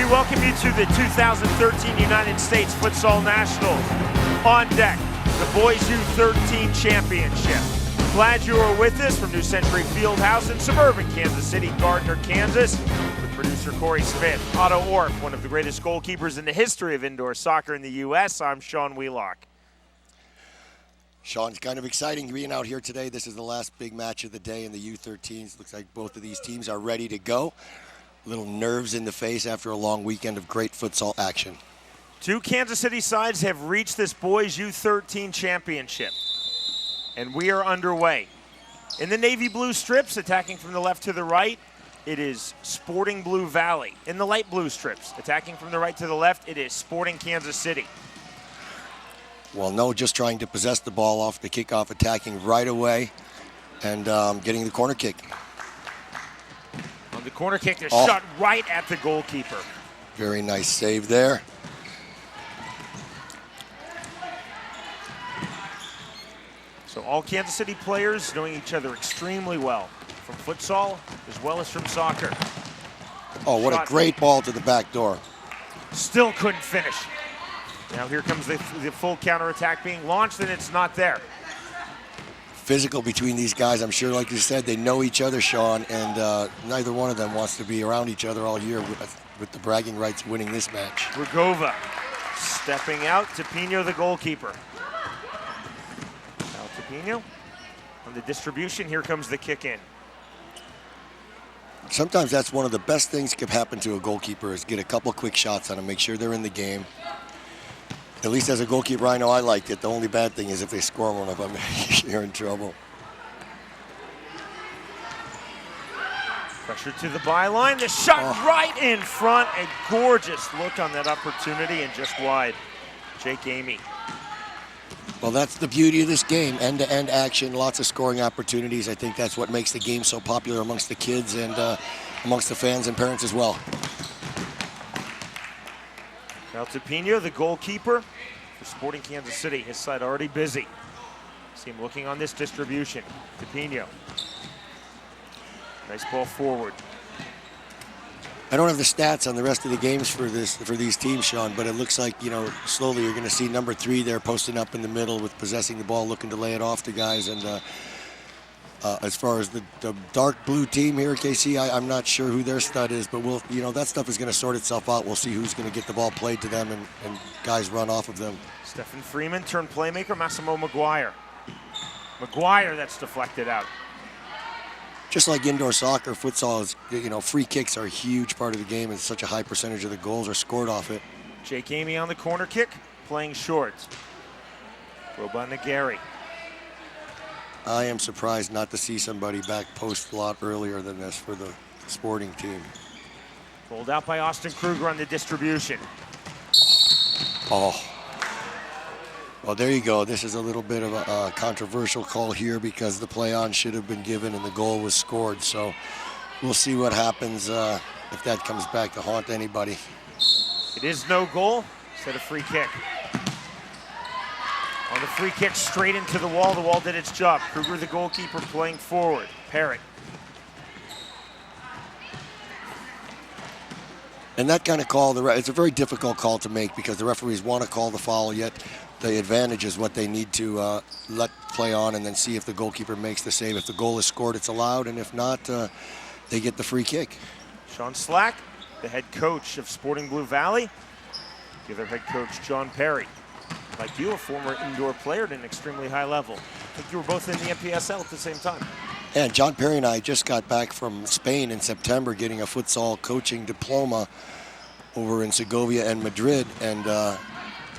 We welcome you to the 2013 United States Futsal Nationals. On deck, the Boys U13 Championship. Glad you are with us from New Century Fieldhouse in suburban Kansas City, Gardner, Kansas, with producer Corey Smith, Otto Orff, one of the greatest goalkeepers in the history of indoor soccer in the U.S. I'm Sean Wheelock. Sean, it's kind of exciting being out here today. This is the last big match of the day in the U13s. Looks like both of these teams are ready to go. Little nerves in the face after a long weekend of great futsal action. Two Kansas City sides have reached this Boys U13 Championship, and we are underway. In the navy blue strips, attacking from the left to the right, it is Sporting Blue Valley. In the light blue strips, attacking from the right to the left, it is Sporting Kansas City. Well, no, just trying to possess the ball off the kickoff, attacking right away, and getting the corner kick. On the corner kick, they're shot right at the goalkeeper. Very nice save there. So all Kansas City players knowing each other extremely well, from futsal as well as from soccer. Oh, what a great ball to the back door. Still couldn't finish. Now here comes the full counterattack being launched, and it's not there. Physical between these guys, I'm sure, like you said, they know each other, Sean, and neither one of them wants to be around each other all year with the bragging rights winning this match. Rugova stepping out to Pino, the goalkeeper. Now to Pino on the distribution. Here comes the kick in. Sometimes that's one of the best things that could happen to a goalkeeper is get a couple quick shots on them, make sure they're in the game. At least as a goalkeeper, I know I liked it. The only bad thing is if they score one of them, you're in trouble. Pressure to the byline. The shot right in front. A gorgeous look on that opportunity and just wide. Jake Amy. Well, that's the beauty of this game. End-to-end action, lots of scoring opportunities. I think that's what makes the game so popular amongst the kids and amongst the fans and parents as well. Now to Pino, the goalkeeper for Sporting Kansas City. His side already busy. See him looking on this distribution. To Pino. Nice ball forward. I don't have the stats on the rest of the games for these teams, Sean, but it looks like, you know, slowly you're going to see number 3 there posting up in the middle with possessing the ball, looking to lay it off to guys. And as far as the dark blue team here at KC, I'm not sure who their stud is, but that stuff is going to sort itself out. We'll see who's going to get the ball played to them and guys run off of them. Stephen Freeman turned playmaker, Massimo McGuire. McGuire, that's deflected out. Just like indoor soccer, futsal is, free kicks are a huge part of the game, and such a high percentage of the goals are scored off it. Jake Amy on the corner kick, playing short. Throw by Nagari. I am surprised not to see somebody back post a lot earlier than this for the Sporting team. Rolled out by Austin Kruger on the distribution. Oh. Well, there you go. This is a little bit of a controversial call here because the play on should have been given and the goal was scored. So we'll see what happens if that comes back to haunt anybody. It is no goal, instead of free kick. On the free kick, straight into the wall did its job. Kruger, the goalkeeper, playing forward. Parrott. And that kind of call, it's a very difficult call to make because the referees want to call the foul, yet the advantage is what they need to let play on and then see if the goalkeeper makes the save. If the goal is scored, it's allowed, and if not, they get the free kick. Sean Slack, the head coach of Sporting Blue Valley. The other head coach, John Perry. Like you, a former indoor player at an extremely high level. I think you were both in the NPSL at the same time. And John Perry and I just got back from Spain in September getting a futsal coaching diploma over in Segovia and Madrid. And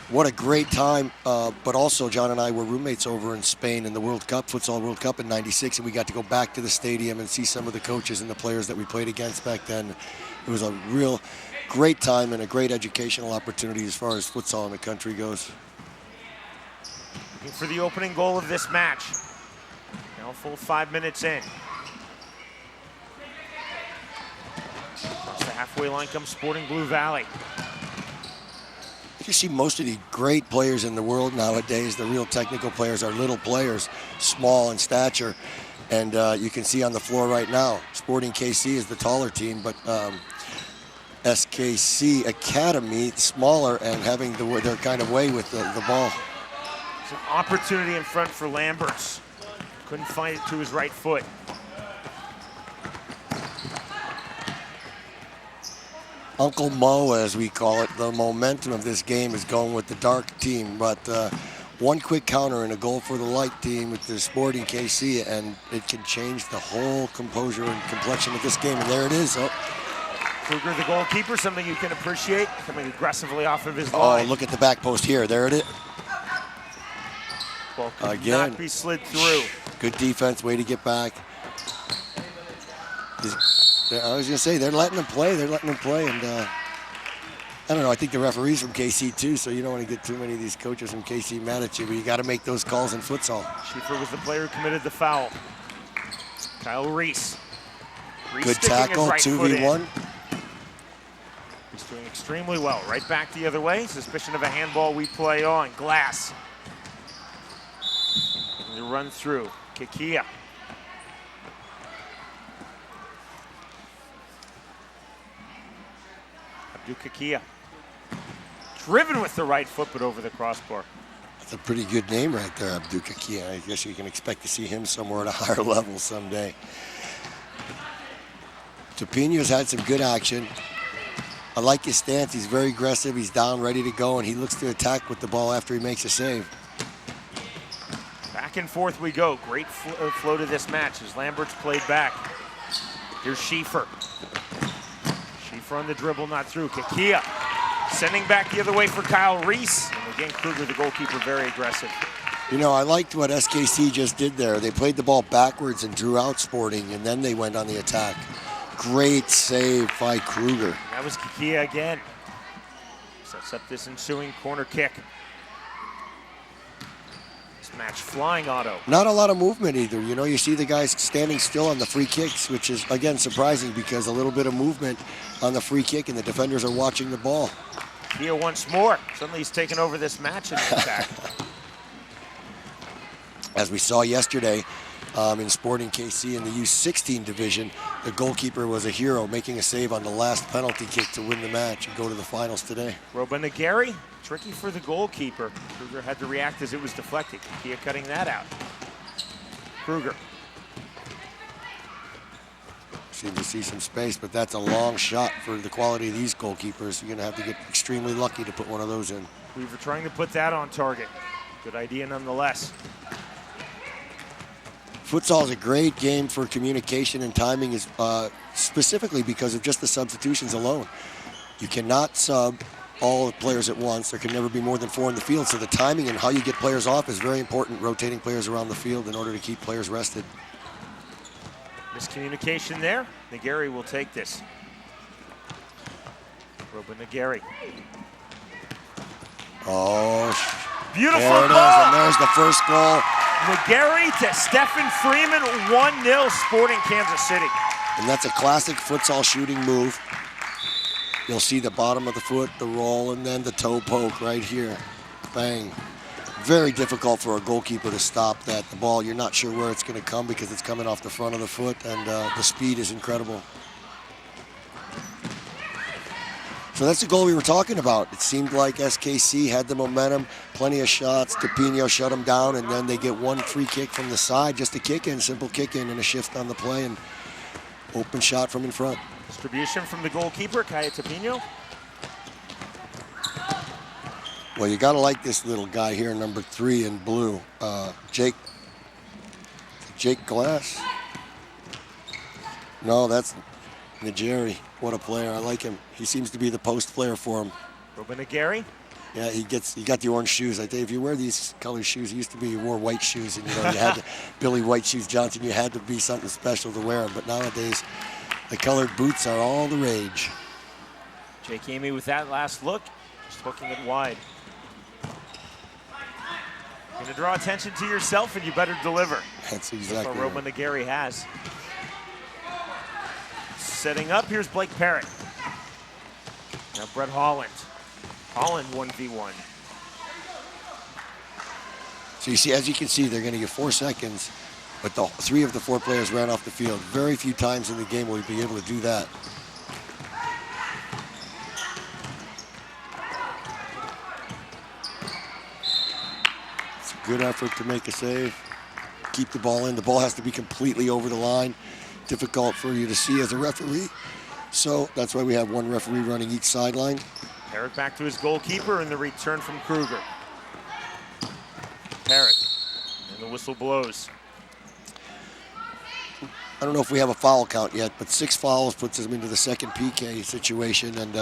what a great time. But also John and I were roommates over in Spain in the World Cup, Futsal World Cup in '96. And we got to go back to the stadium and see some of the coaches and the players that we played against back then. It was a real great time and a great educational opportunity as far as futsal in the country goes. Looking for the opening goal of this match. Now full 5 minutes in. Across the halfway line comes Sporting Blue Valley. You see most of the great players in the world nowadays, the real technical players, are little players, small in stature. And you can see on the floor right now, Sporting KC is the taller team, but SKC Academy, smaller and having their kind of way with the ball. It's an opportunity in front for Lamberts. Couldn't find it to his right foot. Uncle Mo, as we call it, the momentum of this game is going with the dark team, but one quick counter and a goal for the light team with the Sporting KC, and it can change the whole composure and complexion of this game, and there it is. Oh. Kruger, the goalkeeper, something you can appreciate, coming aggressively off of his line. Oh, look at the back post here. There it is. Ball could not be slid through. Good defense, way to get back. I was going to say, they're letting them play. They're letting them play, and I don't know. I think the referee's from KC too, so you don't want to get too many of these coaches from KC mad at you, but you got to make those calls in futsal. Schiefer was the player who committed the foul. Kyle Reese. Good tackle, 2v1. He's doing extremely well. Right back the other way. Suspicion of a handball we play on. Glass. And the run through. Kikhia. Kikhia. Driven with the right foot, but over the crossbar. That's a pretty good name right there, Abdou Kikhia. I guess you can expect to see him somewhere at a higher level someday. Topinho's had some good action. I like his stance. He's very aggressive. He's down, ready to go, and he looks to attack with the ball after he makes a save. Back and forth we go. Great flow to this match as Lamberts played back. Here's Schiefer. Schiefer on the dribble, not through. Kikhia sending back the other way for Kyle Reese. And again, Kruger, the goalkeeper, very aggressive. You know, I liked what SKC just did there. They played the ball backwards and drew out Sporting, and then they went on the attack. Great save by Kruger. And that was Kikhia again. Sets up this ensuing corner kick. This match flying auto. Not a lot of movement either. You know, you see the guys standing still on the free kicks, which is, again, surprising because a little bit of movement on the free kick and the defenders are watching the ball. Kikhia once more. Suddenly he's taken over this match in the attack. As we saw yesterday, in Sporting KC in the U16 division, the goalkeeper was a hero, making a save on the last penalty kick to win the match and go to the finals today. Robinagari, tricky for the goalkeeper. Kruger had to react as it was deflected. Kikhia cutting that out. Kruger. Seems to see some space, but that's a long shot for the quality of these goalkeepers. You're going to have to get extremely lucky to put one of those in. Weaver trying to put that on target. Good idea nonetheless. Futsal is a great game for communication and timing, is specifically because of just the substitutions alone. You cannot sub all the players at once. There can never be more than 4 in the field, so the timing and how you get players off is very important, rotating players around the field in order to keep players rested. Miscommunication there. Nagari will take this. Robinagari. Oh, beautiful there it ball. is, and there's the first goal. Nagari to Stephen Freeman, 1-0 Sporting Kansas City. And that's a classic futsal shooting move. You'll see the bottom of the foot, the roll, and then the toe poke right here. Bang. Very difficult for a goalkeeper to stop that. The ball, you're not sure where it's going to come because it's coming off the front of the foot, and the speed is incredible. So that's the goal we were talking about. It seemed like SKC had the momentum, plenty of shots. Topinho shut them down, and then they get one free kick from the side, just a kick in, simple kick in, and a shift on the play, and open shot from in front. Distribution from the goalkeeper, Kaya Topinho. Well, you got to like this little guy here, number 3 in blue, Jake Glass. No, that's Najeri. What a player! I like him. He seems to be the post player for him. Robinagari. Yeah, he got the orange shoes. I tell you, if you wear these colored shoes, it used to be you wore white shoes, and you know you had to, Billy White Shoes Johnson. You had to be something special to wear them. But nowadays, the colored boots are all the rage. Jake Amy with that last look, just hooking it wide. Going to draw attention to yourself, and you better deliver. That's exactly what Robinagari has. Setting up, here's Blake Parrott. Now Brett Holland. Holland 1v1. So you see, as you can see, they're going to get 4 seconds, but 3 of the 4 players ran off the field. Very few times in the game will you be able to do that. Good effort to make a save. Keep the ball in. The ball has to be completely over the line. Difficult for you to see as a referee. So that's why we have one referee running each sideline. Parrott back to his goalkeeper and the return from Kruger. Parrott, and the whistle blows. I don't know if we have a foul count yet, but 6 fouls puts us into the second PK situation. And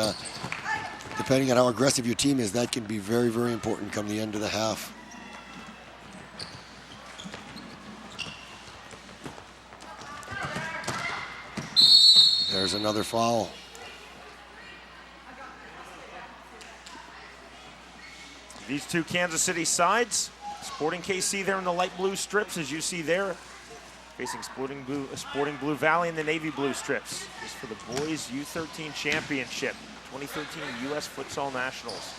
depending on how aggressive your team is, that can be very, very important come the end of the half. There's another foul. These two Kansas City sides, Sporting KC there in the light blue strips, as you see there, facing Sporting Blue Valley in the navy blue strips. This is for the Boys U13 Championship, 2013 U.S. Futsal Nationals.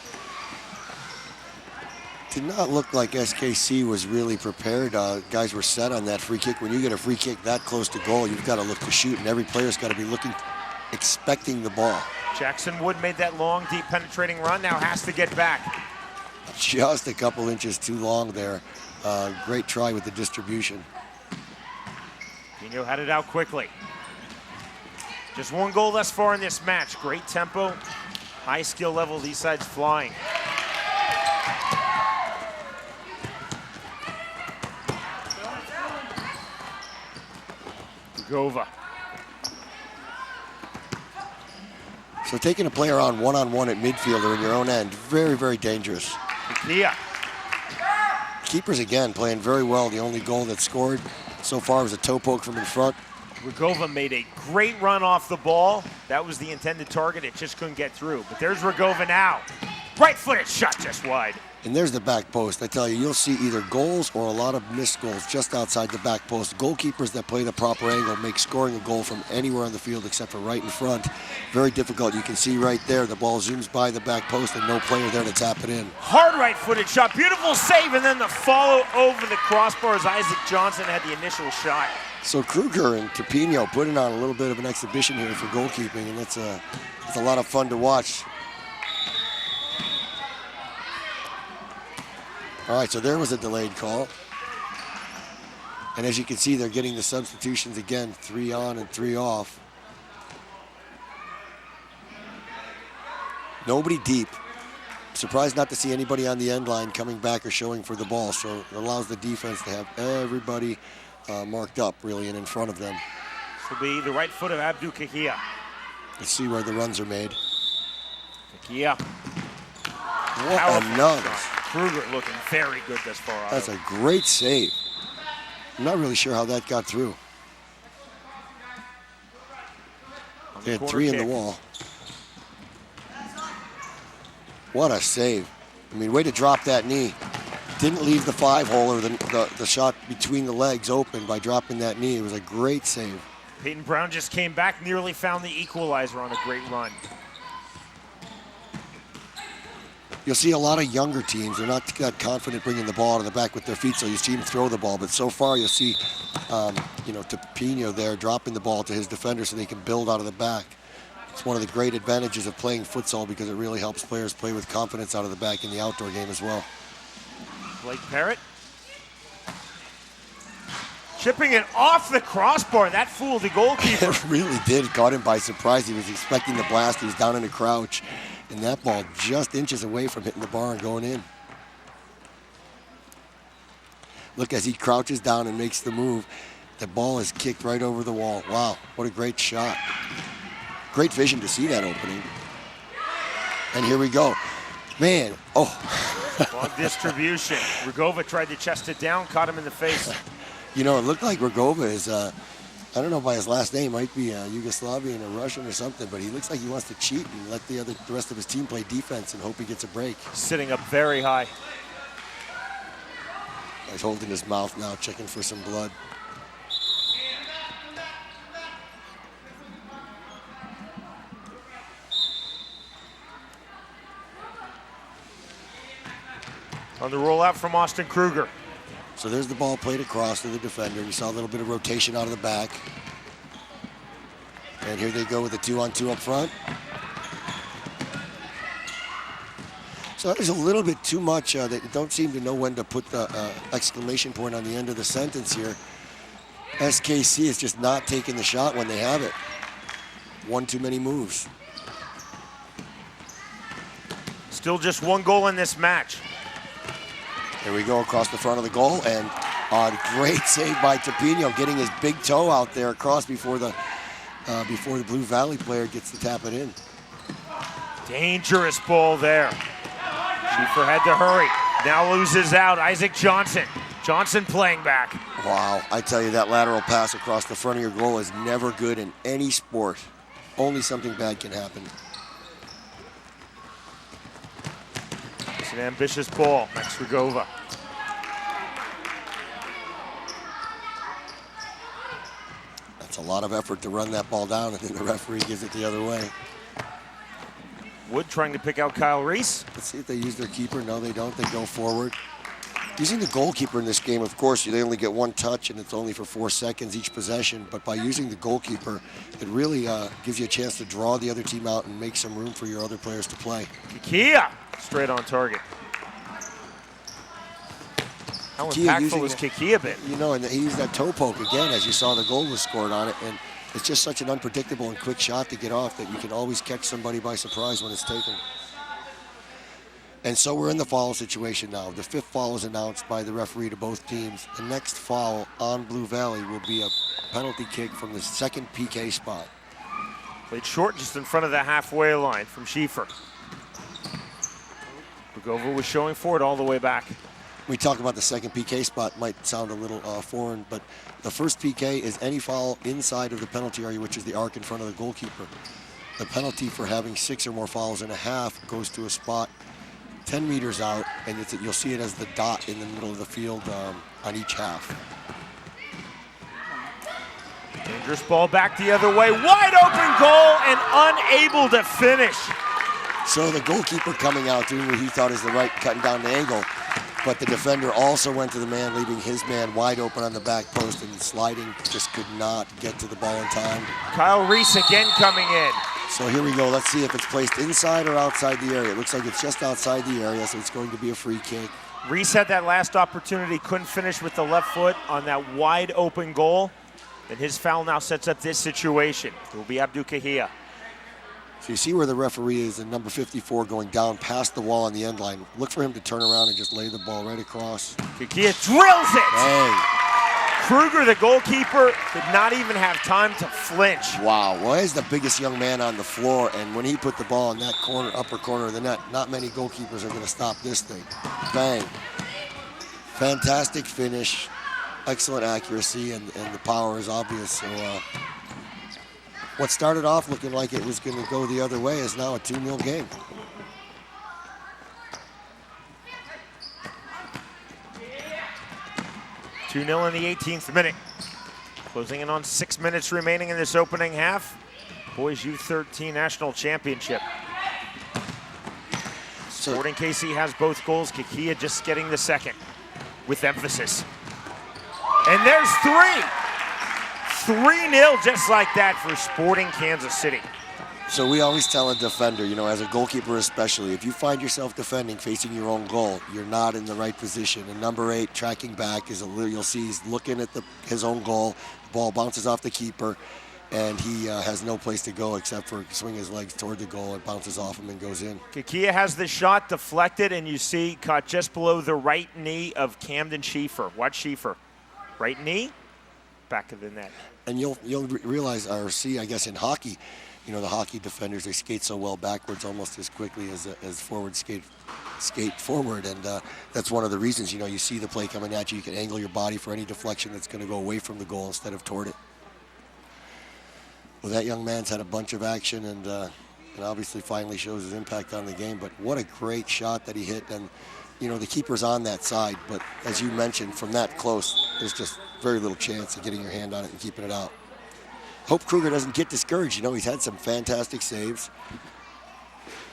Did not look like SKC was really prepared. Guys were set on that free kick. When you get a free kick that close to goal, you've got to look to shoot, and every player's got to be looking, expecting the ball. Jackson Wood made that long, deep penetrating run, now has to get back. Just a couple inches too long there. Great try with the distribution. Pino had it out quickly. Just one goal thus far in this match. Great tempo, high skill level, these sides flying. Gova. So taking a player on one-on-one at midfield or in your own end, very, very dangerous. Kikhia. Keepers again playing very well. The only goal that's scored so far was a toe poke from in front. Rugova made a great run off the ball. That was the intended target. It just couldn't get through. But there's Rugova now. Right-footed shot just wide. And there's the back post. I tell you, you'll see either goals or a lot of missed goals just outside the back post. Goalkeepers that play the proper angle make scoring a goal from anywhere on the field except for right in front very difficult. You can see right there, the ball zooms by the back post and no player there to tap it in. Hard right-footed shot, beautiful save, and then the follow over the crossbar as Isaac Johnson had the initial shot. So Kruger and Tapino putting on a little bit of an exhibition here for goalkeeping, and it's a lot of fun to watch. All right, so there was a delayed call. And as you can see, they're getting the substitutions again, 3 on and 3 off. Nobody deep. Surprised not to see anybody on the end line coming back or showing for the ball, so it allows the defense to have everybody marked up, really, and in front of them. This will be the right foot of Abdou Kikhia. Let's see where the runs are made. Kikhia. What a nugget. Kruger looking very good thus far. That's a great save. I'm not really sure how that got through. They had 3 in the wall. What a save. I mean, way to drop that knee. Didn't leave the 5-hole or the shot between the legs open by dropping that knee. It was a great save. Peyton Brown just came back, nearly found the equalizer on a great run. You'll see a lot of younger teams. They're not that confident bringing the ball to the back with their feet, so you see them throw the ball. But so far, you'll see, Tapino there dropping the ball to his defender so they can build out of the back. It's one of the great advantages of playing futsal because it really helps players play with confidence out of the back in the outdoor game as well. Blake Parrott. Chipping it off the crossbar. That fooled the goalkeeper. It really did. Caught him by surprise. He was expecting the blast. He was down in a crouch. And that ball just inches away from hitting the bar and going in. Look, as he crouches down and makes the move, the ball is kicked right over the wall. Wow, what a great shot. Great vision to see that opening. And here we go. Man, oh. Long distribution. Rugova tried to chest it down, caught him in the face. You know, it looked like Rugova is, I don't know by his last name, might be Yugoslavian or Russian or something, but he looks like he wants to cheat and let the rest of his team play defense and hope he gets a break. Sitting up very high. He's holding his mouth now, checking for some blood. On the rollout from Austin Kruger. So there's the ball played across to the defender. You saw a little bit of rotation out of the back. And here they go with the 2-on-2 up front. So that is a little bit too much. They don't seem to know when to put the exclamation point on the end of the sentence here. SKC is just not taking the shot when they have it. One too many moves. Still just one goal in this match. Here we go across the front of the goal, and a great save by Tapino, getting his big toe out there across before the Blue Valley player gets to tap it in. Dangerous ball there. Schiefer had to hurry. Now loses out. Isaac Johnson. Johnson playing back. Wow, I tell you, that lateral pass across the front of your goal is never good in any sport. Only something bad can happen. It's an ambitious ball. Max Rugova. That's a lot of effort to run that ball down, and then the referee gives it the other way. Wood trying to pick out Kyle Reese. Let's see if they use their keeper. No, they don't. They go forward. Using the goalkeeper in this game, of course, they only get one touch, and it's only for 4 seconds each possession. But by using the goalkeeper, it really gives you a chance to draw the other team out and make some room for your other players to play. Kikhia, straight on target. How impactful has Kikhia been? You know, and he used that toe poke again, as you saw the goal was scored on it. And it's just such an unpredictable and quick shot to get off that you can always catch somebody by surprise when it's taken. And so we're in the foul situation now. The 5th foul is announced by the referee to both teams. The next foul on Blue Valley will be a penalty kick from the 2nd PK spot. Played short just in front of the halfway line from Schiefer. Rugova was showing forward all the way back. We talk about the 2nd PK spot, might sound a little foreign, but the first PK is any foul inside of the penalty area, which is the arc in front of the goalkeeper. The penalty for having 6 or more fouls and a half goes to a spot 10 meters out, and you'll see it as the dot in the middle of the field on each half. Dangerous ball back the other way. Wide open goal and unable to finish. So the goalkeeper coming out doing what he thought is the right, cutting down the angle, but the defender also went to the man, leaving his man wide open on the back post, and sliding, just could not get to the ball in time. Kyle Reese again coming in. So here we go. Let's see if it's placed inside or outside the area. It looks like it's just outside the area, so it's going to be a free kick. Reese had that last opportunity, couldn't finish with the left foot on that wide open goal. And his foul now sets up this situation. It will be Abdou Kikhia. So you see where the referee is in number 54 going down past the wall on the end line. Look for him to turn around and just lay the ball right across. Kikhia drills it! Dang. Kruger, the goalkeeper, did not even have time to flinch. Wow, well, he's the biggest young man on the floor, and when he put the ball in that corner, upper corner of the net, not many goalkeepers are going to stop this thing. Bang. Fantastic finish, excellent accuracy, and the power is obvious. So what started off looking like it was going to go the other way is now a 2-0 game. Two 2-0 in the 18th minute. Closing in on 6 minutes remaining in this opening half. Boys U13 National Championship. Sporting KC has both goals. Kikhia just getting the 2nd with emphasis. And there's 3-0 just like that for Sporting Kansas City. So we always tell a defender, you know, as a goalkeeper especially, if you find yourself defending facing your own goal, you're not in the right position. And number 8, tracking back, you'll see he's looking at his own goal. The ball bounces off the keeper, and he has no place to go except for swing his legs toward the goal. It bounces off him and goes in. Kikhia has the shot deflected, and you see caught just below the right knee of Camden Schiefer. Watch Schiefer. Right knee, back of the net. And you'll realize, or see, I guess, in hockey, you know, the hockey defenders, they skate so well backwards almost as quickly as forward skate forward. And that's one of the reasons, you know, you see the play coming at you, you can angle your body for any deflection that's going to go away from the goal instead of toward it. Well, that young man's had a bunch of action and obviously finally shows his impact on the game. But what a great shot that he hit. And, you know, the keeper's on that side. But as you mentioned, from that close, there's just very little chance of getting your hand on it and keeping it out. Hope Kruger doesn't get discouraged. You know, he's had some fantastic saves.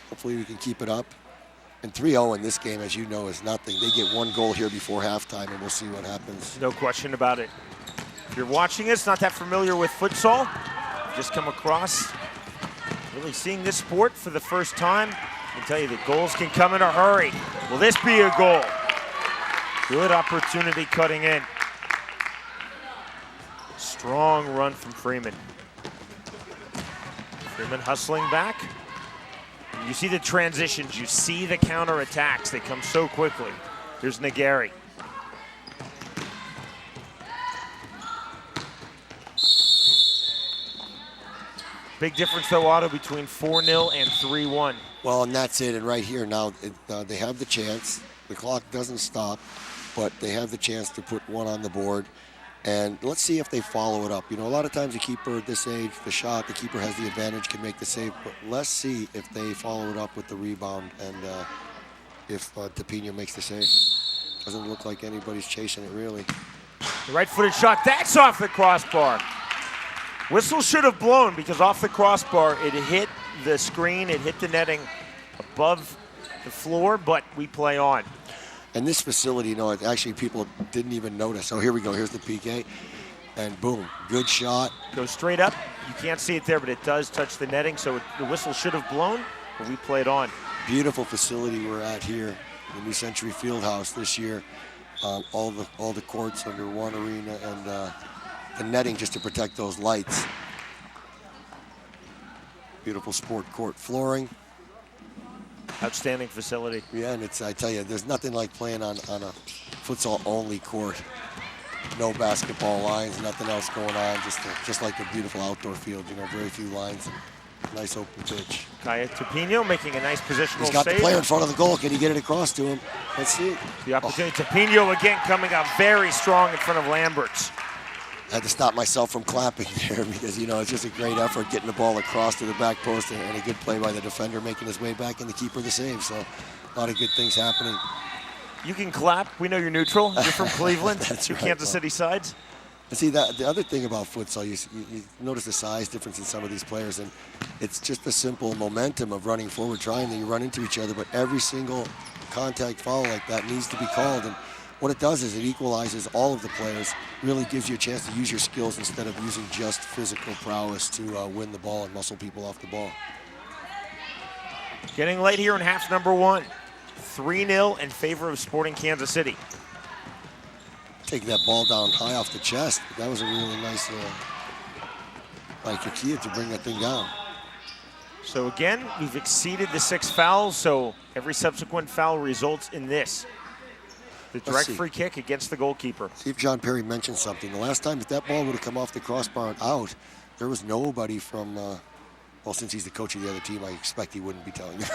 Hopefully we can keep it up. And 3-0 in this game, as you know, is nothing. They get 1 goal here before halftime, and we'll see what happens. No question about it. If you're watching us, not that familiar with futsal, just come across really seeing this sport for the first time. I tell you that goals can come in a hurry. Will this be a goal? Good opportunity cutting in. Strong run from Freeman. Freeman hustling back. You see the transitions, you see the counterattacks. They come so quickly. Here's Nagari. Big difference though, Otto, between 4-0 and 3-1. Well, and that's it. And right here now, they have the chance. The clock doesn't stop, but they have the chance to put one on the board. And let's see if they follow it up. You know, a lot of times the keeper at this age, the keeper has the advantage, can make the save. But let's see if they follow it up with the rebound and if Tapino makes the save. Doesn't look like anybody's chasing it, really. The right-footed shot, that's off the crossbar. Whistle should have blown because off the crossbar, it hit the screen, it hit the netting above the floor, but we play on. And this facility, you know, actually people didn't even notice. Oh, here we go. Here's the PK. And boom, good shot. Goes straight up. You can't see it there, but it does touch the netting, so the whistle should have blown, but we played on. Beautiful facility we're at here, the New Century Fieldhouse this year. All the courts under one arena and the netting just to protect those lights. Beautiful sport court flooring. Outstanding facility. Yeah, and I tell you, there's nothing like playing on a futsal-only court. No basketball lines, nothing else going on, just like a beautiful outdoor field, you know, very few lines and nice open pitch. Kikhia Tapino making a nice positional save. He's got the player in front of the goal. Can he get it across to him? Let's see. The opportunity. Oh. Tapino again coming out very strong in front of Lamberts. I had to stop myself from clapping there because, you know, it's just a great effort getting the ball across to the back post and a good play by the defender making his way back and the keeper the save. So a lot of good things happening. You can clap. We know you're neutral. You're from Cleveland. That's You're right, Kansas City sides. And see, the other thing about futsal, you notice the size difference in some of these players, and it's just the simple momentum of running forward, trying to run into each other, but every single contact foul like that needs to be called. And what it does is it equalizes all of the players, really gives you a chance to use your skills instead of using just physical prowess to win the ball and muscle people off the ball. Getting late here in half number one. 3-0 in favor of Sporting Kansas City. Take that ball down high off the chest. That was a really nice by Kikhia to bring that thing down. So again, we've exceeded the 6 fouls, so every subsequent foul results in this. The direct free kick against the goalkeeper. See if John Perry mentioned something. The last time, if that ball would have come off the crossbar and out, there was nobody from, well, since he's the coach of the other team, I expect he wouldn't be telling you.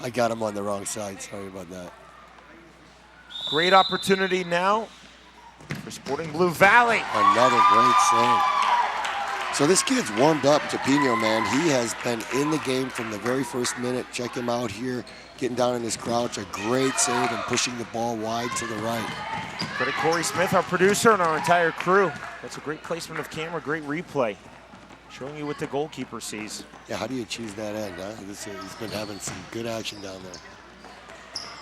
I got him on the wrong side. Sorry about that. Great opportunity now for Sporting Blue Valley. Another great save. So this kid's warmed up, Tapino, man. He has been in the game from the very first minute. Check him out here, getting down in his crouch. A great save and pushing the ball wide to the right. Credit Corey Smith, our producer, and our entire crew. That's a great placement of camera, great replay. Showing you what the goalkeeper sees. Yeah, how do you choose that end, huh? He's been having some good action down there.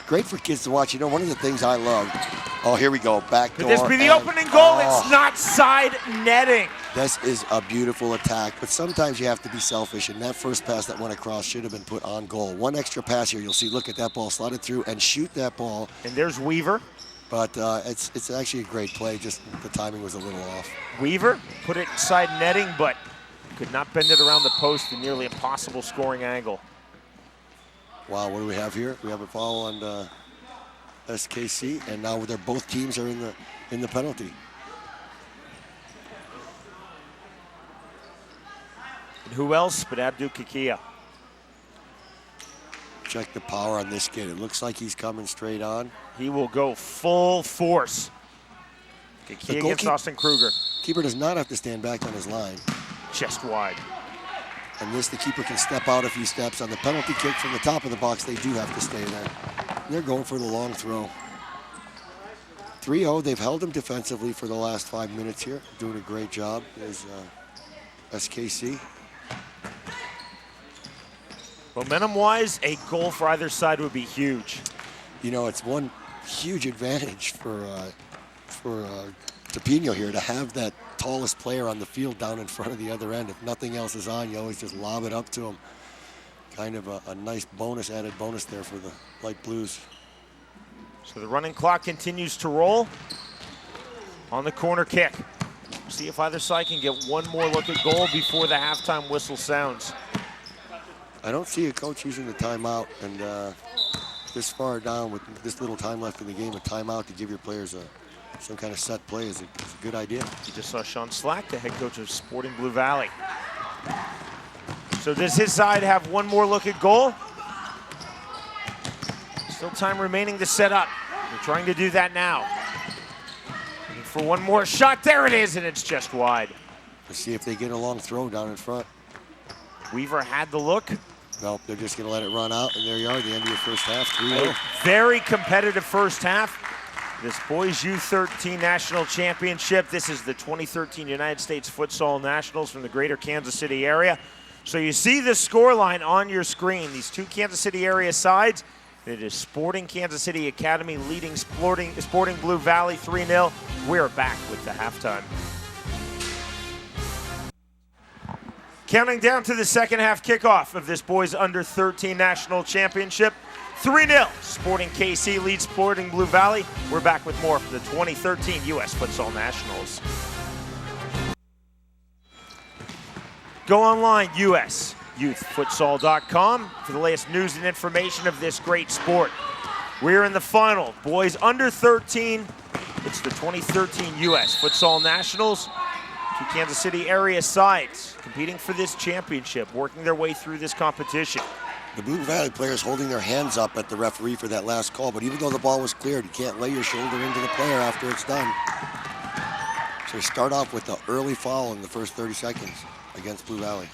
Great for kids to watch. You know, one of the things I love. Oh, here we go. Back door. Could this be the opening goal? It's not side netting. This is a beautiful attack, but sometimes you have to be selfish, and that first pass that went across should have been put on goal. One extra pass here. You'll see, look at that ball, slide it through and shoot that ball. And there's Weaver. But it's actually a great play, just the timing was a little off. Weaver put it inside netting, but could not bend it around the post, a nearly impossible scoring angle. Wow, what do we have here? We have a foul on SKC, and now both teams are in the penalty. And who else but Abdul Kikhia? Check the power on this kid. It looks like he's coming straight on. He will go full force. Kikhia against Austin Kruger. Keeper does not have to stand back on his line. Chest wide. And the keeper can step out a few steps. On the penalty kick from the top of the box, they do have to stay there. And they're going for the long throw. 3-0, they've held him defensively for the last 5 minutes here. Doing a great job as SKC. Momentum-wise, a goal for either side would be huge. You know, it's one huge advantage for Tapino here to have that tallest player on the field down in front of the other end. If nothing else is on, you always just lob it up to him. kind of a nice bonus, added bonus there for the light blues. So the running clock continues to roll on the corner kick. See if either side can get one more look at goal before the halftime whistle sounds. I don't see a coach using the timeout, and this far down with this little time left in the game, a timeout to give your players some kind of set play is a good idea. You just saw Sean Slack, the head coach of Sporting Blue Valley. So does his side have one more look at goal? Still time remaining to set up. They're trying to do that now. Looking for one more shot. There it is, and it's just wide. Let's see if they get a long throw down in front. Weaver had the look. Nope, they're just going to let it run out, and there you are, the end of your first half, 3-0. A very competitive first half. This Boys U13 National Championship. This is the 2013 United States Futsal Nationals from the greater Kansas City area. So you see the scoreline on your screen. These two Kansas City area sides. It is Sporting Kansas City Academy leading Sporting Blue Valley 3-0. We're back with the halftime. Counting down to the second half kickoff of this Boys Under 13 National Championship. 3-0, Sporting KC leads Sporting Blue Valley. We're back with more from the 2013 U.S. Futsal Nationals. Go online, usyouthfutsal.com, for the latest news and information of this great sport. We're in the final, Boys Under 13. It's the 2013 U.S. Futsal Nationals. Two Kansas City area sides competing for this championship, working their way through this competition. The Blue Valley players holding their hands up at the referee for that last call, but even though the ball was cleared, you can't lay your shoulder into the player after it's done. So start off with the early foul in the first 30 seconds against Blue Valley.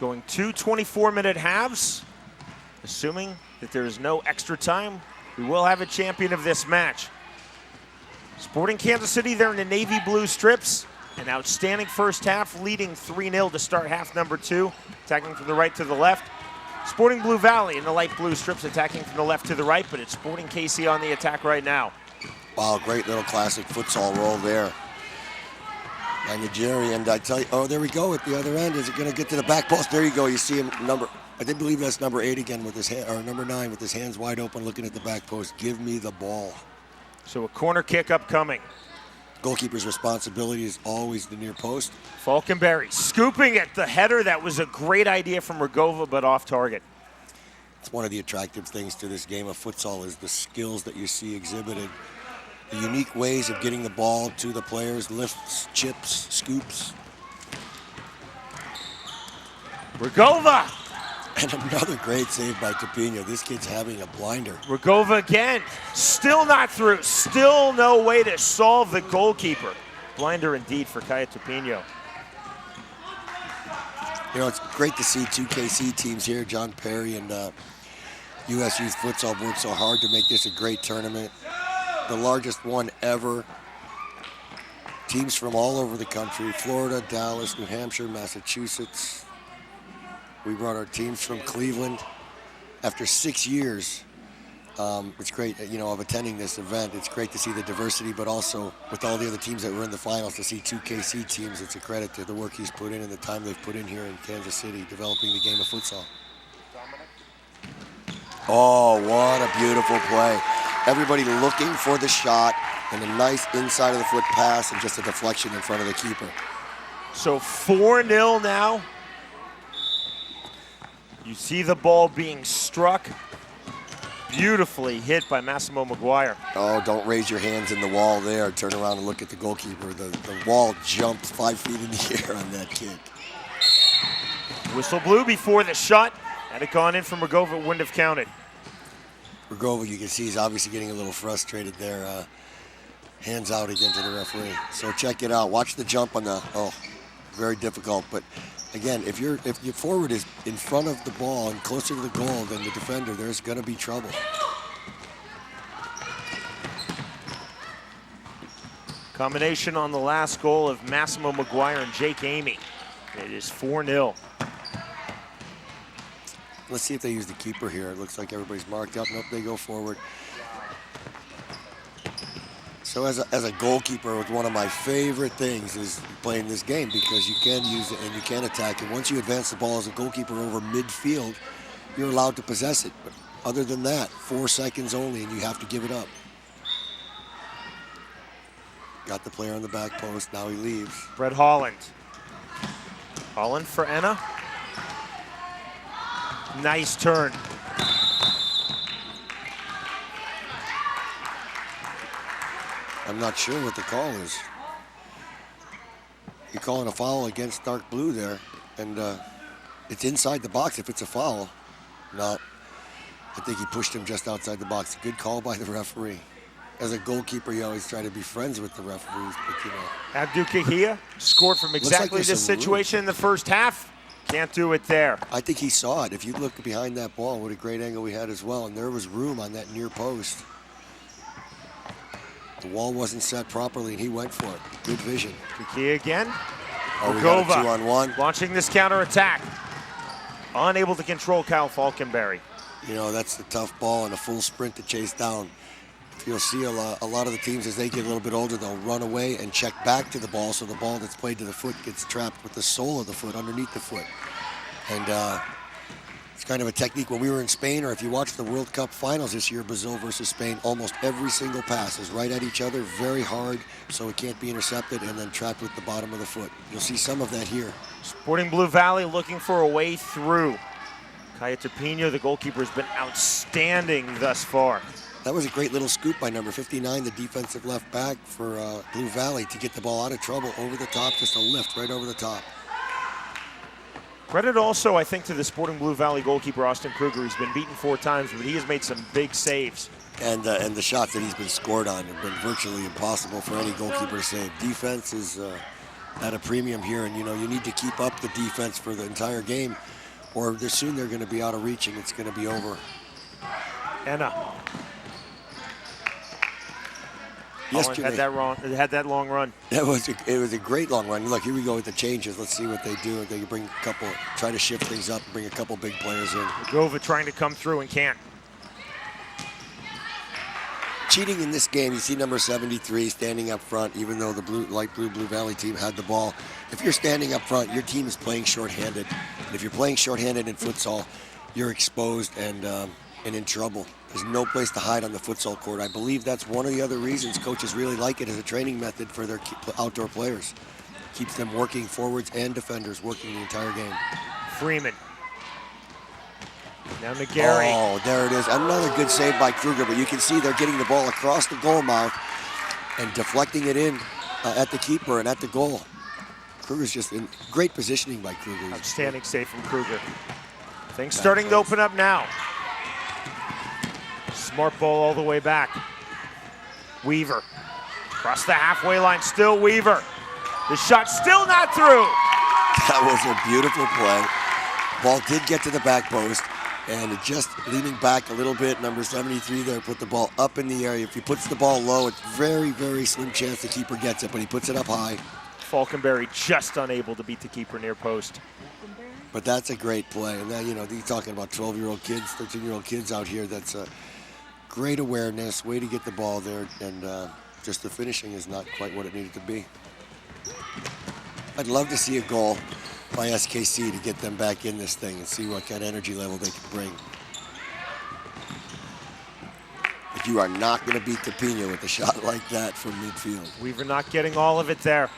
Going 2 24-minute halves. Assuming that there is no extra time, we will have a champion of this match. Sporting Kansas City, they're in the navy blue strips. An outstanding first half, leading 3-0 to start half number 2. Attacking from the right to the left. Sporting Blue Valley in the light blue strips, attacking from the left to the right, but it's Sporting KC on the attack right now. Wow, great little classic futsal roll there. And Jerry, and I tell you, oh, there we go at the other end. Is it going to get to the back post? There you go. You see him, I did believe that's number 8 again with his hand, or number 9 with his hands wide open, looking at the back post. Give me the ball. So a corner kick upcoming. Goalkeeper's responsibility is always the near post. Falkenberry scooping at the header. That was a great idea from Rogova, but off target. It's one of the attractive things to this game of futsal is the skills that you see exhibited. The unique ways of getting the ball to the players, lifts, chips, scoops. Rogova! And another great save by Topino. This kid's having a blinder. Rogova again, still not through. Still no way to solve the goalkeeper. Blinder indeed for Kaya Topino. You know, it's great to see two KC teams here. John Perry and U.S. Youth Futsal worked so hard to make this a great tournament. The largest one ever. Teams from all over the country, Florida, Dallas, New Hampshire, Massachusetts. We brought our teams from Cleveland. After 6 years, it's great, you know, of attending this event. It's great to see the diversity, but also with all the other teams that were in the finals, to see two KC teams. It's a credit to the work he's put in and the time they've put in here in Kansas City, developing the game of futsal. Oh, what a beautiful play. Everybody looking for the shot, and a nice inside of the foot pass, and just a deflection in front of the keeper. So 4-0 now. You see the ball being struck, beautifully hit by Massimo Maguire. Oh, don't raise your hands in the wall there. Turn around and look at the goalkeeper. The wall jumped 5 feet in the air on that kick. Whistle blew before the shot. Had it gone in from Rogova, it wouldn't have counted. Rogova, you can see he's obviously getting a little frustrated there. Hands out again to the referee. So check it out. Watch the jump on the, very difficult. But again, if your forward is in front of the ball and closer to the goal than the defender, there's going to be trouble. Combination on the last goal of Massimo Maguire and Jake Amy. It is 4-0. Let's see if they use the keeper here. It looks like everybody's marked up. Nope, they go forward. So as a goalkeeper, one of my favorite things is playing this game because you can use it and you can attack it. Once you advance the ball as a goalkeeper over midfield, you're allowed to possess it. But other than that, 4 seconds only and you have to give it up. Got the player on the back post, now he leaves. Brett Holland. Holland for Enna. Nice turn. I'm not sure what the call is. You're calling a foul against dark blue there, and it's inside the box if it's a foul. No, I think he pushed him just outside the box. Good call by the referee. As a goalkeeper, you always try to be friends with the referees, but you know. Abdou Kikhia scored from exactly this situation in the first half. Can't do it there. I think he saw it. If you look behind that ball, what a great angle we had as well, and there was room on that near post. The wall wasn't set properly, and he went for it. Good vision. Kikhia again. Oh, we got a 2-on-1. Launching this counterattack. Unable to control Kyle Falkenberry. You know, that's the tough ball and a full sprint to chase down. You'll see a lot of the teams, as they get a little bit older, they'll run away and check back to the ball, so the ball that's played to the foot gets trapped with the sole of the foot underneath the foot. And it's kind of a technique. When we were in Spain, or if you watch the World Cup finals this year, Brazil versus Spain, almost every single pass is right at each other, very hard, so it can't be intercepted, and then trapped with the bottom of the foot. You'll see some of that here. Sporting Blue Valley looking for a way through. Kaya Tapino, the goalkeeper, has been outstanding thus far. That was a great little scoop by number 59, the defensive left back for Blue Valley, to get the ball out of trouble over the top, just a lift right over the top. Credit also, I think, to the Sporting Blue Valley goalkeeper, Austin Kruger. He's been beaten 4 times, but he has made some big saves. And the shots that he's been scored on have been virtually impossible for any goalkeeper to save. Defense is at a premium here, and you know, you need to keep up the defense for the entire game, or soon they're going to be out of reach and it's going to be over. Enna. Yesterday, had that long run. It was a great long run. Look, here we go with the changes. Let's see what they do. They bring a couple, try to shift things up, bring a couple big players in. Gova trying to come through and can't. Cheating in this game, you see number 73 standing up front, even though the light blue Blue Valley team had the ball. If you're standing up front, your team is playing shorthanded. And if you're playing shorthanded in futsal, you're exposed and in trouble. There's no place to hide on the futsal court. I believe that's one of the other reasons coaches really like it as a training method for their outdoor players. Keeps them working forwards and defenders, working the entire game. Freeman. Down to Gary. Oh, there it is. Another good save by Kruger, but you can see they're getting the ball across the goal mouth and deflecting it in at the keeper and at the goal. Kruger's just in great positioning by Kruger. Outstanding save from Kruger. Things starting to open up now. Smart ball all the way back. Weaver. Across the halfway line, still Weaver. The shot still not through. That was a beautiful play. Ball did get to the back post, and it just leaning back a little bit. Number 73 there put the ball up in the area. If he puts the ball low, it's very, very slim chance the keeper gets it, but he puts it up high. Falkenberry just unable to beat the keeper near post. But that's a great play. And now, you know, you're talking about 12-year-old kids, 13-year-old kids out here. That's a great awareness, way to get the ball there, and just the finishing is not quite what it needed to be. I'd love to see a goal by SKC to get them back in this thing and see what kind of energy level they can bring. But you are not going to beat Tapino with a shot like that from midfield. Weaver not getting all of it there.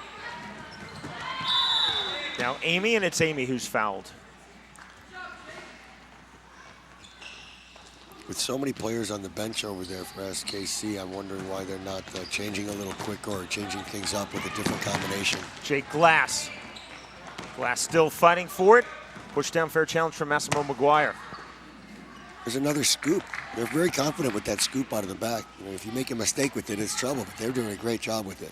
Now Amy, and it's Amy who's fouled. With so many players on the bench over there for SKC, I'm wondering why they're not changing a little quicker or changing things up with a different combination. Jake Glass. Glass still fighting for it. Push down fair challenge from Massimo McGuire. There's another scoop. They're very confident with that scoop out of the back. You know, if you make a mistake with it, it's trouble, but they're doing a great job with it.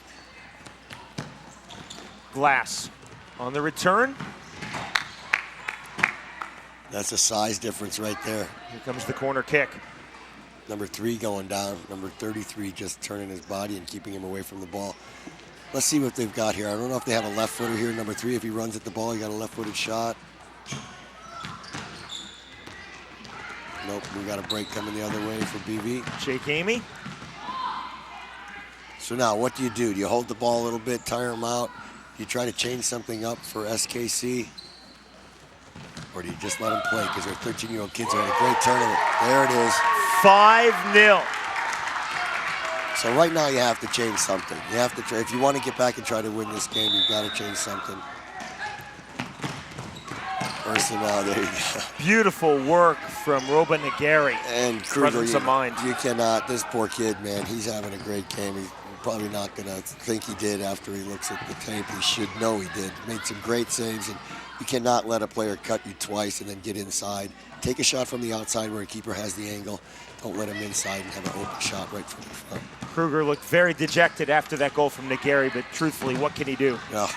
Glass on the return. That's a size difference right there. Here comes the corner kick. Number 3 going down. Number 33 just turning his body and keeping him away from the ball. Let's see what they've got here. I don't know if they have a left footer here. Number 3, if he runs at the ball, he got a left-footed shot. Nope, we got a break coming the other way for BV. Jake Amy. So now what do? Do you hold the ball a little bit, tire them out? Do you try to change something up for SKC? Or do you just let them play because they're 13-year-old kids who had a great tournament? There it is. 5-0. So right now you have to change something. You have to try, if you want to get back and try to win this game, you've got to change something. Personnel, there you go. Beautiful work from Roba Nagari. And Kruger, Presence of mind. You cannot, this poor kid, man, he's having a great game. He's probably not going to think he did after he looks at the tape. He should know he did. Made some great saves, and you cannot let a player cut you twice and then get inside. Take a shot from the outside where a keeper has the angle. Don't let him inside and have an open shot right from the front. Kruger looked very dejected after that goal from Nagari, but truthfully, what can he do? Yeah.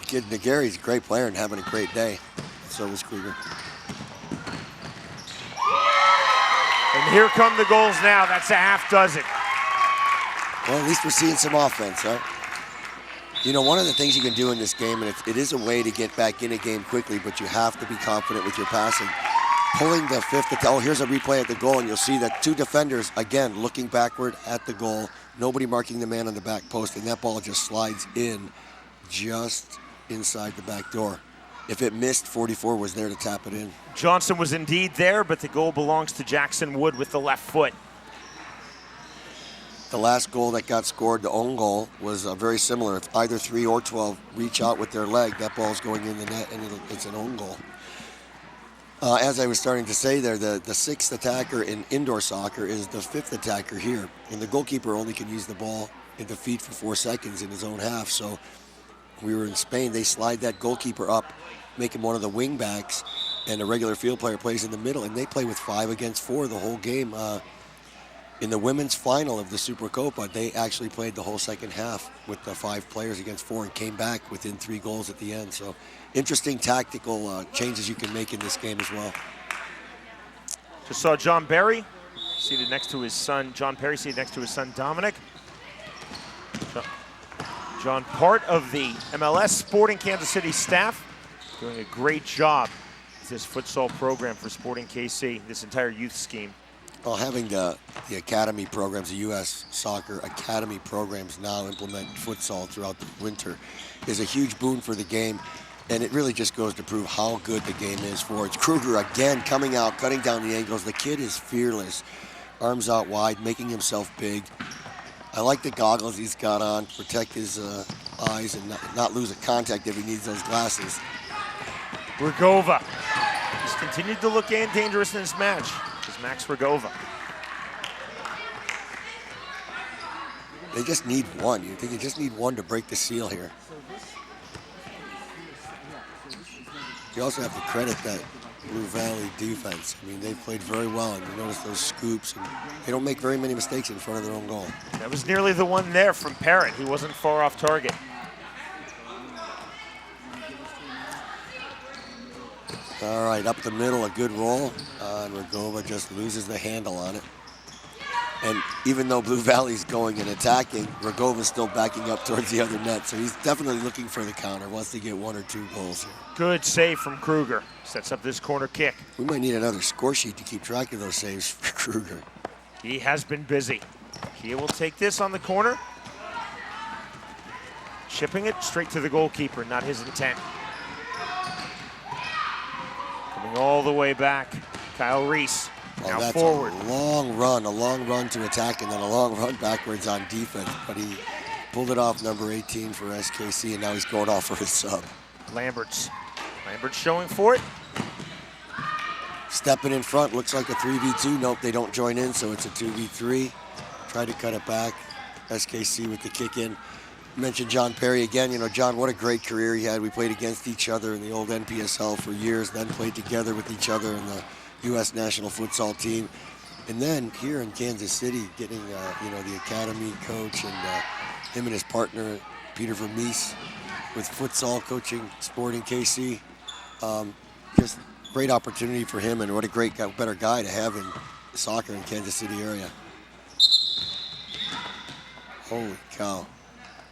Kid Nagari's a great player and having a great day. So was Kruger. And here come the goals now. That's a half dozen. Well, at least we're seeing some offense, right? You know, one of the things you can do in this game, and it is a way to get back in a game quickly, but you have to be confident with your passing. Pulling the fifth, here's a replay at the goal, and you'll see that two defenders, again, looking backward at the goal, nobody marking the man on the back post, and that ball just slides in just inside the back door. If it missed, 44 was there to tap it in. Johnson was indeed there, but the goal belongs to Jackson Wood with the left foot. The last goal that got scored, the own goal, was very similar. If either 3 or 12 reach out with their leg, that ball's going in the net, and it's an own goal. As I was starting to say there, the sixth attacker in indoor soccer is the fifth attacker here. And the goalkeeper only can use the ball in the feet for 4 seconds in his own half. So we were in Spain, they slide that goalkeeper up, make him one of the wing backs, and a regular field player plays in the middle, and they play with 5 against 4 the whole game. In the women's final of the Supercopa, they actually played the whole second half with the 5 players against 4 and came back within 3 goals at the end. So interesting tactical changes you can make in this game as well. Just saw John Barry seated next to his son, John Perry seated next to his son, Dominic. John, part of the MLS Sporting Kansas City staff, doing a great job with this futsal program for Sporting KC, this entire youth scheme. Well, having the academy programs, the U.S. soccer academy programs now implement futsal throughout the winter is a huge boon for the game, and it really just goes to prove how good the game is for it. Kruger again coming out, cutting down the angles. The kid is fearless, arms out wide, making himself big. I like the goggles he's got on to protect his eyes and not lose a contact if he needs those glasses. Rugova. He's continued to look dangerous in this match. Is Max Rugova. They just need one. You think you just need one to break the seal here. You also have to credit that Blue Valley defense. I mean, they played very well, and you notice those scoops, and they don't make very many mistakes in front of their own goal. That was nearly the one there from Parrott. He wasn't far off target. All right, up the middle, a good roll, and Rugova just loses the handle on it. And even though Blue Valley's going and attacking, Rugova's still backing up towards the other net, so he's definitely looking for the counter, wants to get 1 or 2 goals here. Good save from Kruger. Sets up this corner kick. We might need another score sheet to keep track of those saves for Kruger. He has been busy. Kikhia will take this on the corner. Chipping it straight to the goalkeeper, not his intent. Coming all the way back, Kyle Reese. Now that's forward. A long run to attack, and then a long run backwards on defense. But he pulled it off, number 18 for SKC, and now he's going off for his sub. Lambert's showing for it. Stepping in front, looks like a 3v2. Nope, they don't join in, so it's a 2v3. Try to cut it back. SKC with the kick in. Mentioned John Perry again. You know, John, what a great career he had. We played against each other in the old NPSL for years, then played together with each other in the U.S. national futsal team. And then here in Kansas City, getting, you know, the academy coach and him and his partner, Peter Vermees, with futsal coaching Sporting KC. Just great opportunity for him, and what a great guy, better guy to have in soccer in Kansas City area. Holy cow.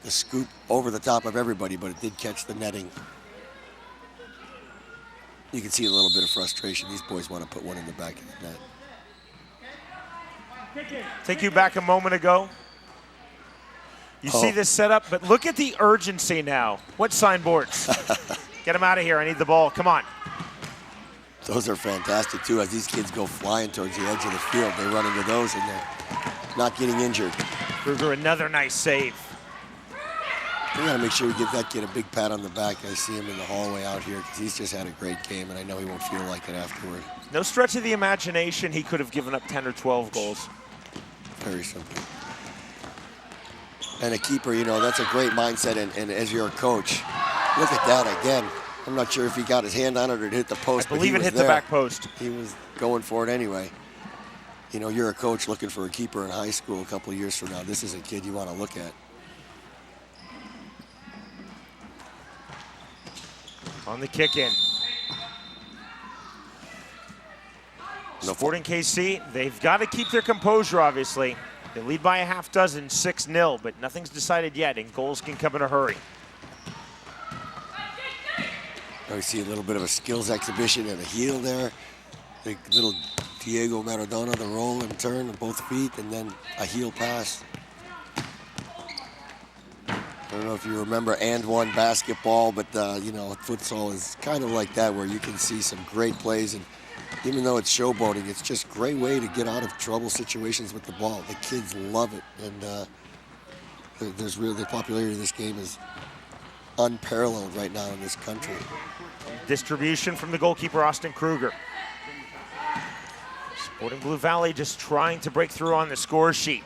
The scoop over the top of everybody, but it did catch the netting. You can see a little bit of frustration. These boys want to put one in the back of the net. Take you back a moment ago. You see this setup, but look at the urgency now. What signboards? Get him out of here. I need the ball. Come on. Those are fantastic, too. As these kids go flying towards the edge of the field, they run into those, and they're not getting injured. Kruger, another nice save. We got to make sure we give that kid a big pat on the back. I see him in the hallway out here because he's just had a great game, and I know he won't feel like it afterward. No stretch of the imagination, he could have given up 10 or 12 goals. Very simple. And a keeper, you know, that's a great mindset, and as you're a coach, look at that again. I'm not sure if he got his hand on it or it hit the post. I believe it hit the back post. He was going for it anyway. You know, you're a coach looking for a keeper in high school a couple of years from now. This is a kid you want to look at. On the kick in. Sporting KC, they've got to keep their composure, obviously. They lead by a half dozen, 6-0, but nothing's decided yet, and goals can come in a hurry. We see a little bit of a skills exhibition and a heel there. The little Diego Maradona, the roll and turn with both feet, and then a heel pass. I don't know if you remember and one basketball, but you know, futsal is kind of like that, where you can see some great plays, and even though it's showboating, it's just a great way to get out of trouble situations with the ball. The kids love it, and the popularity of this game is unparalleled right now in this country. Distribution from the goalkeeper, Austin Kruger. Sporting Blue Valley just trying to break through on the score sheet.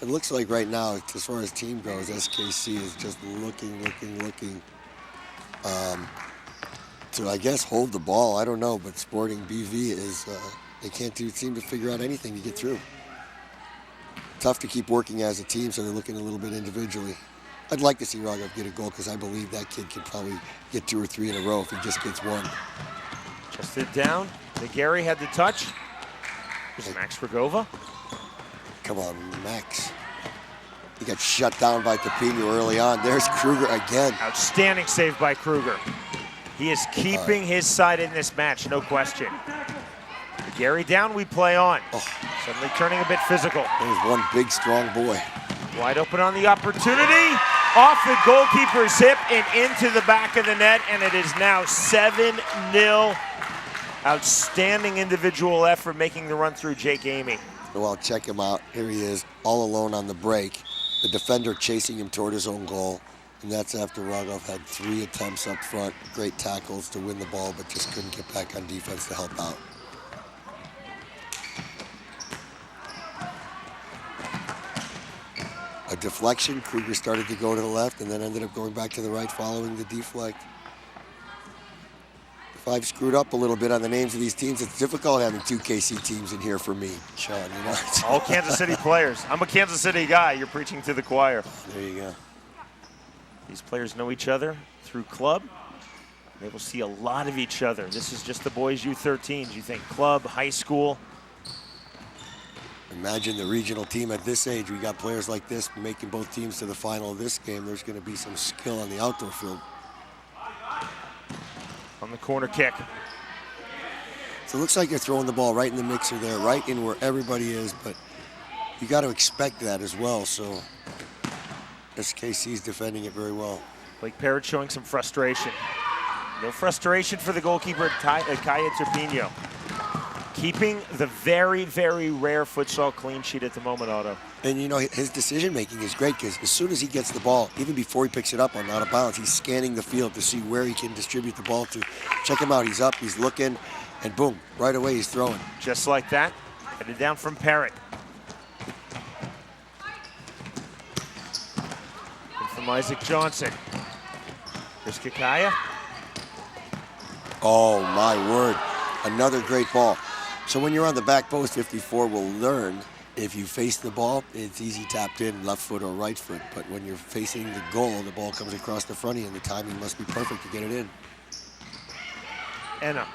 It looks like right now, as far as team goes, SKC is just looking to, I guess, hold the ball. I don't know, but Sporting BV is, they can't seem to figure out anything to get through. Tough to keep working as a team, so they're looking a little bit individually. I'd like to see Raghav get a goal because I believe that kid could probably get 2 or 3 in a row if he just gets one. Chested down. Gary had the touch. There's Max Rogova. Come on, Max. He got shut down by Tapino early on. There's Kruger again. Outstanding save by Kruger. He is keeping his side in this match, no question. Gary down, we play on. Suddenly turning a bit physical. There's one big, strong boy. Wide open on the opportunity. Off the goalkeeper's hip and into the back of the net, and it is now 7-0. Outstanding individual effort making the run through Jake Amy. Well, check him out. Here he is, all alone on the break. The defender chasing him toward his own goal. And that's after Raghav had 3 attempts up front. Great tackles to win the ball, but just couldn't get back on defense to help out. A deflection. Kruger started to go to the left and then ended up going back to the right following the deflect. If I've screwed up a little bit on the names of these teams, it's difficult having 2 KC teams in here for me, Sean. You know? All Kansas City players. I'm a Kansas City guy. You're preaching to the choir. There you go. These players know each other through club. They will see a lot of each other. This is just the boys U13s. You think club, high school. Imagine the regional team at this age. We got players like this making both teams to the final of this game. There's going to be some skill on the outdoor field. On the corner kick. So it looks like you're throwing the ball right in the mixer there, right in where everybody is, but you got to expect that as well. So SKC's defending it very well. Blake Parrott showing some frustration. No frustration for the goalkeeper, Kikhia Turpino. Keeping the very, very rare futsal clean sheet at the moment, Otto. And you know, his decision-making is great because as soon as he gets the ball, even before he picks it up on out of bounds, he's scanning the field to see where he can distribute the ball to. Check him out, he's up, he's looking, and boom, right away he's throwing. Just like that, headed down from Parrott. And from Isaac Johnson. Here's Kikhia. Oh my word, another great ball. So when you're on the back post, 54 will learn if you face the ball, it's easy tapped in, left foot or right foot. But when you're facing the goal, the ball comes across the front of you, and the timing must be perfect to get it in. Enna.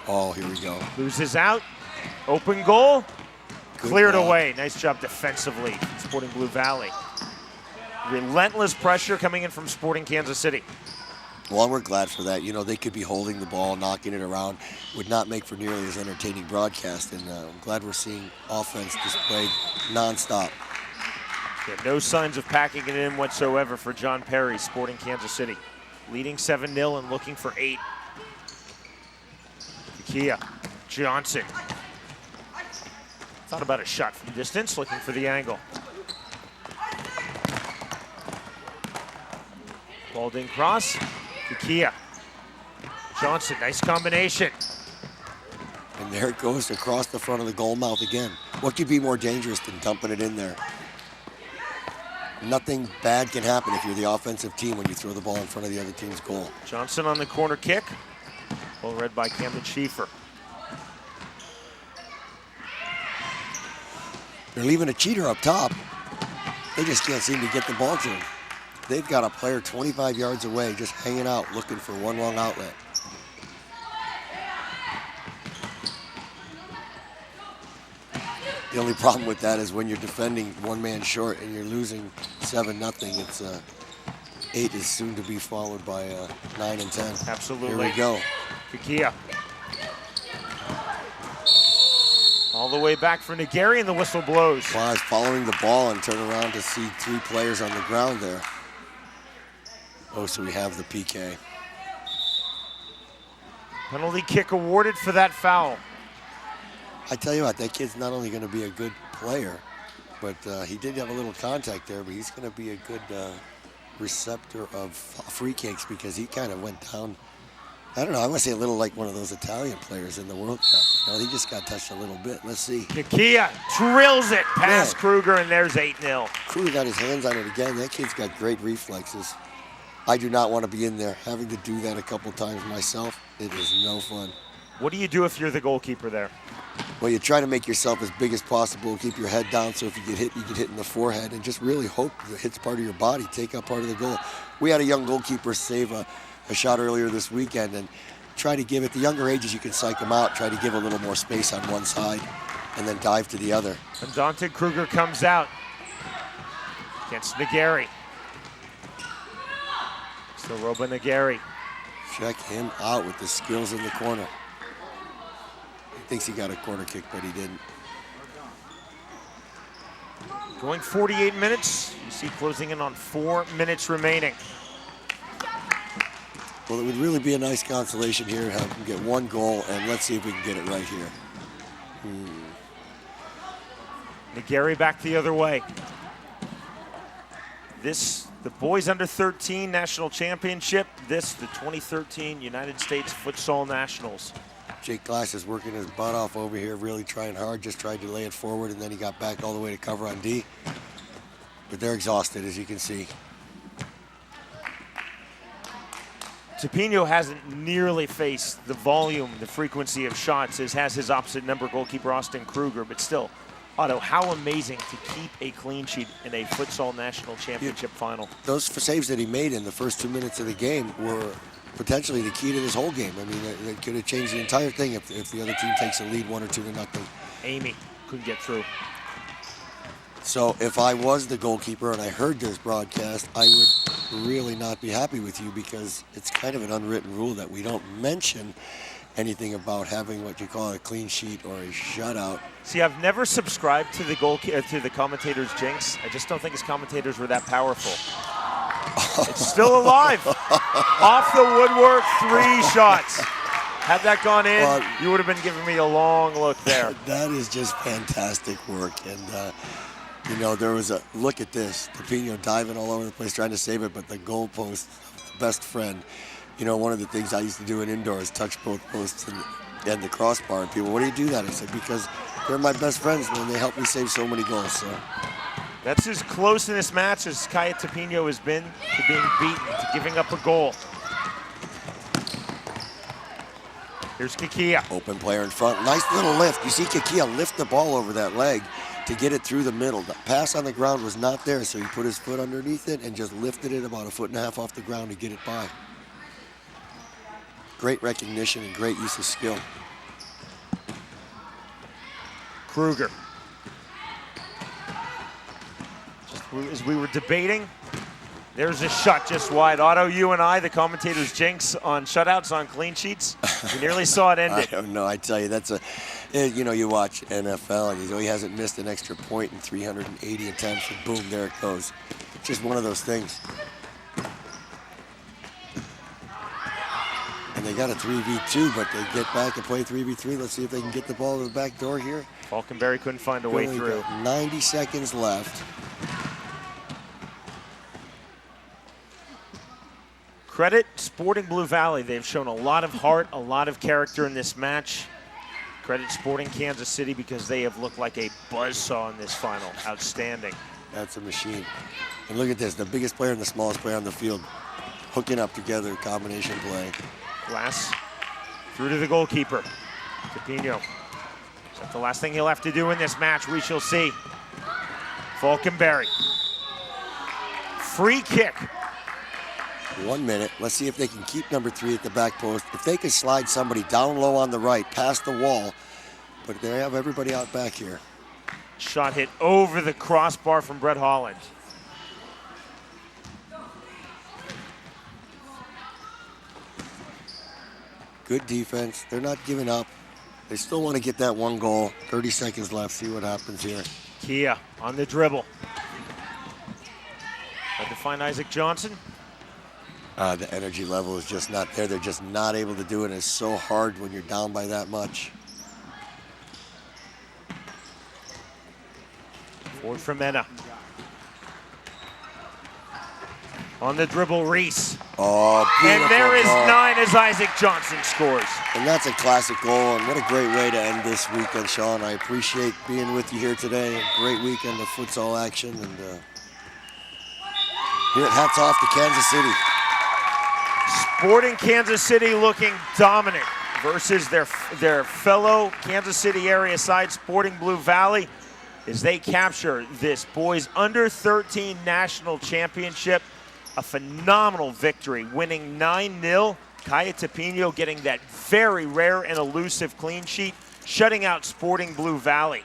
Oh, here we go. Loses out. Open goal. Good Cleared ball. away. Nice job defensively, Sporting Blue Valley. Relentless pressure coming in from Sporting Kansas City. Well, we're glad for that. You know, they could be holding the ball, knocking it around, would not make for nearly as entertaining broadcast. And I'm glad we're seeing offense displayed nonstop. Yeah, no signs of packing it in whatsoever for John Perry, Sporting Kansas City. Leading 7-0 and looking for 8. Kikhia, Johnson. Thought about a shot from distance, looking for the angle. Balding cross, Kikhia. Johnson, nice combination. And there it goes across the front of the goal mouth again. What could be more dangerous than dumping it in there? Nothing bad can happen if you're the offensive team when you throw the ball in front of the other team's goal. Johnson on the corner kick. Well read by Camden Schieffer. They're leaving a cheater up top. They just can't seem to get the ball to him. They've got a player 25 yards away just hanging out looking for one wrong outlet. The only problem with that is when you're defending one man short and you're losing 7-0, it's 8 is soon to be followed by 9 and 10. Absolutely. Here we go. Kikhia. All the way back for Nagari, and the whistle blows. Well, I was following the ball and turn around to see 3 players on the ground there. Oh, so we have the PK. Penalty kick awarded for that foul. I tell you what, that kid's not only going to be a good player, but he did have a little contact there, but he's going to be a good receptor of free kicks because he kind of went down. I don't know, I want to say a little like one of those Italian players in the World Cup. You know, he just got touched a little bit. Let's see. Kikhia drills it past Man. Kruger, and there's 8-0. Kruger got his hands on it again. That kid's got great reflexes. I do not want to be in there. Having to do that a couple times myself, it is no fun. What do you do if you're the goalkeeper there? Well, you try to make yourself as big as possible, keep your head down, so if you get hit in the forehead, and just really hope that it hits part of your body, take out part of the goal. We had a young goalkeeper save a shot earlier this weekend, and try to give, at the younger ages, you can psych them out, try to give a little more space on one side, and then dive to the other. Undaunted Kruger comes out against Nagari. Still Roba Nagari. Check him out with the skills in the corner. He thinks he got a corner kick, but he didn't. Going 48 minutes. You see closing in on 4 minutes remaining. Well, it would really be a nice consolation here to have him get 1 goal, and let's see if we can get it right here. Nagari back the other way. This, the boys under 13 national championship. This, the 2013 United States Futsal Nationals. Jake Glass is working his butt off over here, really trying hard, just tried to lay it forward, and then he got back all the way to cover on D. But they're exhausted, as you can see. Topino hasn't nearly faced the volume, the frequency of shots as has his opposite number goalkeeper Austin Kruger, but still, Otto, how amazing to keep a clean sheet in a futsal national championship final. Those saves that he made in the first 2 minutes of the game were potentially the key to this whole game. I mean, it could have changed the entire thing if the other team takes a lead 1 or 2-0. Amy couldn't get through. So if I was the goalkeeper and I heard this broadcast, I would really not be happy with you because it's kind of an unwritten rule that we don't mention anything about having what you call a clean sheet or a shutout. See, I've never subscribed to the commentator's jinx. I just don't think his commentators were that powerful. It's still alive. Off the woodwork, 3 shots. Had that gone in, you would have been giving me a long look there. That is just fantastic work. And, you know, there was a, look at this, Topino diving all over the place trying to save it, but the goalpost, best friend. You know, one of the things I used to do in indoors, touch both posts and the crossbar. And people, what do you do that? I said, because they're my best friends and they help me save so many goals. So that's as close in this match as Kaya Topino has been to being beaten, to giving up a goal. Here's Kikhia. Open player in front. Nice little lift. You see Kikhia lift the ball over that leg to get it through the middle. The pass on the ground was not there, so he put his foot underneath it and just lifted it about 1.5 feet off the ground to get it by. Great recognition and great use of skill. Kruger. Just as we were debating There's a shot just wide. Otto, you and I, the commentators jinx on shutouts, on clean sheets. We nearly saw it end I it. don't know. I tell you, that's you know, you watch NFL and he hasn't missed an extra point in 380 attempts, and boom, there it goes. It's just one of those things. And they got a 3v2, but they get back and play 3v3. Let's see if they can get the ball to the back door here. Falkenberry couldn't find a way through. 90 seconds left. Credit Sporting Blue Valley. They've shown a lot of heart, a lot of character in this match. Credit Sporting Kansas City because they have looked like a buzzsaw in this final. Outstanding. That's a machine. And look at this, the biggest player and the smallest player on the field hooking up together, combination play. Glass through to the goalkeeper, Capino. Is that the last thing he'll have to do in this match? We shall see. Falkenberry. Free kick. 1 minute. Let's see if they can keep number 3 at the back post. If they can slide somebody down low on the right, past the wall, but they have everybody out back here. Shot hit over the crossbar from Brett Holland. Good defense. They're not giving up. They still want to get that 1 goal. 30 seconds left. See what happens here. Kikhia on the dribble. Tried to find Isaac Johnson. The energy level is just not there. They're just not able to do it. It's so hard when you're down by that much. Forward from Mena. On the dribble, Reese. Oh, beautiful and there is goal. 9 as Isaac Johnson scores. And that's a classic goal, and what a great way to end this weekend, Sean. I appreciate being with you here today. Great weekend of futsal action, and here, hats off to Kansas City. Sporting Kansas City looking dominant versus their fellow Kansas City area side, Sporting Blue Valley, as they capture this boys under 13 national championship. A phenomenal victory, winning 9-0. Kaya Tapino getting that very rare and elusive clean sheet, shutting out Sporting Blue Valley.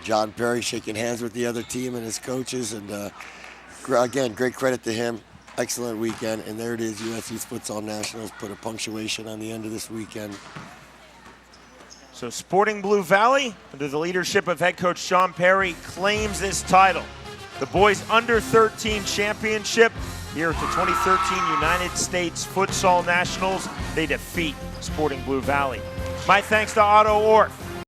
John Perry shaking hands with the other team and his coaches, and again, great credit to him. Excellent weekend, and there it is. USC's Futsal Nationals put a punctuation on the end of this weekend. So Sporting Blue Valley, under the leadership of head coach Sean Perry, claims this title. The boys under 13 championship here at the 2013 United States Futsal Nationals. They defeat Sporting Blue Valley. My thanks to Otto Orff.